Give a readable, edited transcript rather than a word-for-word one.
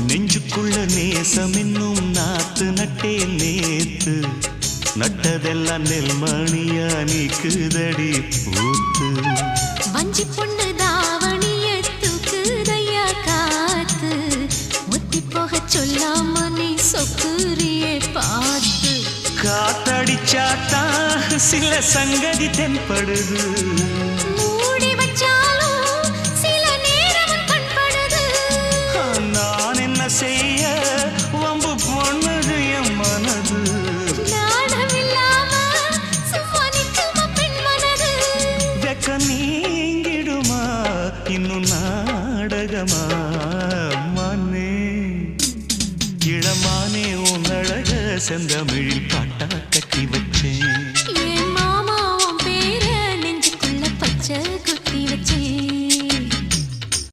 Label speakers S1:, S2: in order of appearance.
S1: நெஞ்சுக்குள்ள நேசம் என்னும் நாத்து நட்டே நேத்து நட்டதெல்லாம் நெல்மணியா நீக்குதடி பூத்து
S2: வஞ்சி பொண்ணு தாவணிய தூக்குதையா காத்து முத்தி போக சொல்லாம நீ சொக்குரியே பார்த்து
S1: காத்தடிச்சாத்தா சில சங்கதி தென்படுது
S2: மூடி வச்சாலும் சில நேரம் கண்படுது
S1: நான் என்ன செய்ய வம்பு பொண்ணுது என் மனது
S2: நாணம் இல்லாம சும்மா நிற்குமா பெண் மனது
S1: வெக்க நீங்கிடுமா இன்னும் நாடகமா மனே இளமானே உன் அழக செந்தமிழில் பாட்டா கட்டி வைக்க